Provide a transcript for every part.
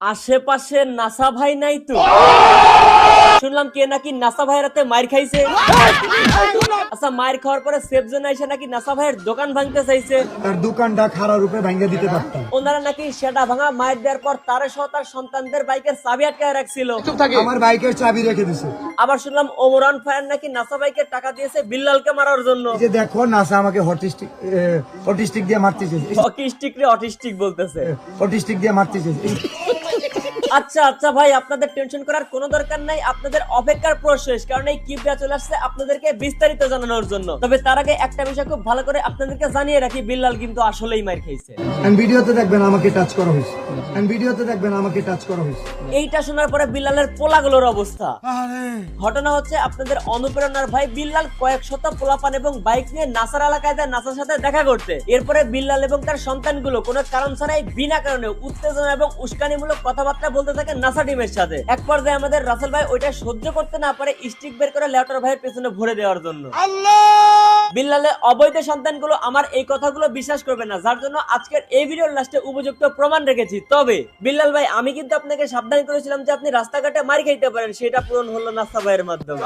আশেপাশে নাসা ভাই নাই তো? শুনলাম কে নাকি নাসা ভাইয়ের হাতে মার খাইছে। আচ্ছা, মার খাওয়ার পরে সেফ জোন এসে নাকি নাসা ভাইয়ের দোকান ভাঙতে চাইছে। তার দোকানটা খারাপ রূপে ভাঙিয়ে দিতে পারতাম। ওনারা নাকি সেটা ভাঙা মার দেওয়ার পর তার সহ তার সন্তানদের বাইকের চাবি আটকায় রাখছিল। আমার বাইকের চাবি রেখে দিছে। আবার শুনলাম ওমরান ফায়ার নাকি নাসা ভাইকে টাকা দিয়েছে বিল্লালকে মারার জন্য। এই যে দেখো নাসা আমাকে হটিস্টিক দিয়ে মারতেছে। অটিস্টিক রে অটিস্টিক বলতেছে। হটিস্টিক দিয়ে মারতেছে। আচ্ছা আচ্ছা ভাই, আপনাদের টেনশন করার কোনো দরকার নাই, আপনাদের অপেক্ষার প্রশেষ, কারণ এই কিপটা চলে আসছে আপনাদেরকে বিস্তারিত জানানোর জন্য। তবে তার আগে একটা বিষয় খুব ভালো করে আপনাদেরকে জানিয়ে রাখি, বিল্লাল কিন্তু আসলেই মার খাইছে। ভিডিওতে দেখবেন আমাকে টাচ করা হয়েছে। ভিডিওতে দেখবেন আমাকে টাচ করা হয়েছে। এইটা শোনার পরে বিল্লালের পোলাগুলোর অবস্থা। ঘটনা হচ্ছে আপনাদের অনুপ্রেরণার ভাই বিল্লাল কয়েক শত পোলাপান এবং বাইক নিয়ে নাসার এলাকায় যায় নাসার সাথে দেখা করতে। এরপরে বিল্লাল এবং তার সন্তানগুলো কোনো কারণ ছাড়াই বিনা কারণে উত্তেজনা এবং উস্কানিমূলক কথাবার্তা বলতে থাকে নাসা টিমের সাথে। এক পর্যায়ে আমাদের রাসেল ভাই ওইটা সহ্য করতে না পারে স্টিক বের করে লেউটার ভাইয়ের পেছনে ভরে দেওয়ার জন্য। বিল্লালের অবৈধ সন্তানগুলো আমার এই কথাগুলো বিশ্বাস করবে না, যার জন্য আজকের এই ভিডিওর লাস্টে উপযুক্ত প্রমাণ রেখেছি। তবে বিল্লাল ভাই, আমি কিন্তু আপনাকে সাবধান করেছিলাম যে আপনি রাস্তাঘাটে মার খাইতে পারেন, সেটা পূরণ হলো নাসা ভাইয়ের মাধ্যমে।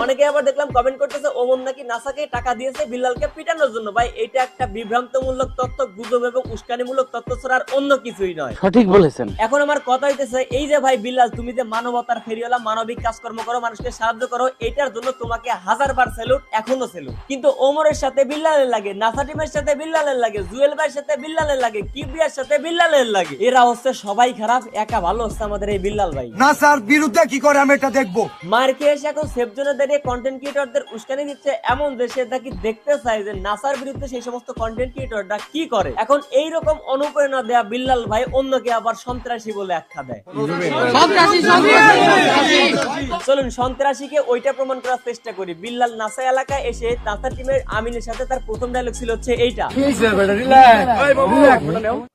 অনেকে আবার দেখলাম কমেন্ট করতেছে ওমন নাকি নাসাকে টাকা দিয়েছে বিল্লালকে পিটানোর জন্য। ভাই, এটা একটা বিভ্রান্তমূলক তথ্য, গুজব এবং উস্কানিমূলক তথ্য ছাড়া আর অন্য কিছুই নয়। সঠিক বলেছেন। এখন আমার কথা হইতেছে এই যে ভাই বিল্লাল, তুমি যে মানবতার ফেরিওয়ালা, মানবিক কাজকর্ম করো, মানুষকে সাহায্য করো, এটার জন্য তোমাকে হাজারবার স্যালুট, এখনো স্যালুট। কিন্তু ওমরের সাথে বিল্লালের লাগে, নাসা টিমের সাথে বিল্লালের লাগে, জুয়েল ভাইয়ের সাথে বিল্লালের লাগে, কিবরিয়ার সাথে বিল্লালের লাগে। এরা হচ্ছে সবাই খারাপ, একা ভালো হচ্ছে আমাদের এই বিল্লাল ভাই। নাসার বিরুদ্ধে কি করে আমি এটা দেখবো। মার খেয়ে এসে এখন সেফ জোনে দাঁড়িয়ে কন্টেন্ট ক্রিয়েটরদের উস্কানি দিচ্ছে, এমন দেশে নাকি দেখতে চাই যে নাসার বিরুদ্ধে সেই সমস্ত কন্টেন্ট ক্রিয়েটররা কি করে। এখন এইরকম অনুপ্রেরণা দেয়া বিল্লাল ভাই অন্যকে আবার সন্ত্রাসী বলে আখ্যা দেয়। চলুন সন্ত্রাসীকে ওইটা প্রমাণ করার চেষ্টা করি। বিল্লাল নাসা এলাকায় এসে নাসা টিমের আমিনের সাথে তার প্রথম ডায়লগ ছিল হচ্ছে এইটা।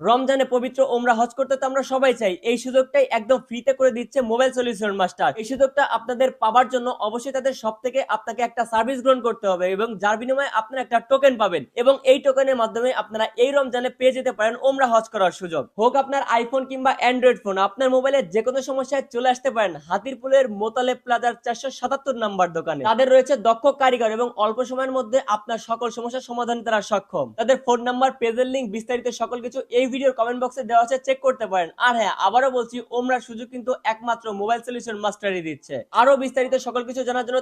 রমজানে পবিত্র ওমরা হজ করতে তো আমরা সবাই চাই, এই সুযোগটাই একদম ফ্রিতে করে দিচ্ছে মোবাইল সলিউশন মাস্টার। এই সুযোগটা আপনাদের পাবার জন্য অবশ্যই তাদের সব থেকে আপনাকে একটা সার্ভিস গ্রহণ করতে হবে এবং যার বিনিময়ে আপনারা একটা টোকেন পাবেন এবং এই টোকেনের মাধ্যমে আপনারা এই রমজানে পেয়ে যেতে পারেন ওমরা হজ করার সুযোগ। হোক আপনার আইফোন কিংবা অ্যান্ড্রয়েড ফোন, আপনার মোবাইলে যে কোনো সমস্যায় চলে আসতে পারেন হাতিরপুলের মোতালেব প্লাজার 477 নাম্বার দোকানে। তাদের রয়েছে দক্ষ কারিগর এবং অল্প সময়ের মধ্যে আপনার সকল সমস্যার সমাধান তারা সক্ষম। তাদের ফোন নাম্বার, পেজের লিংক, বিস্তারিত সকল কিছু এই ভিডিওর কমেন্ট বক্সে দেওয়া আছে, চেক করতে পারেন। আর হ্যাঁ, আবারও বলছি, ওমরার সুযোগ কিন্তু একমাত্র মোবাইল সলিউশন মাস্টারই দিচ্ছে। আরো বিস্তারিত সকল কিছু জানার জন্য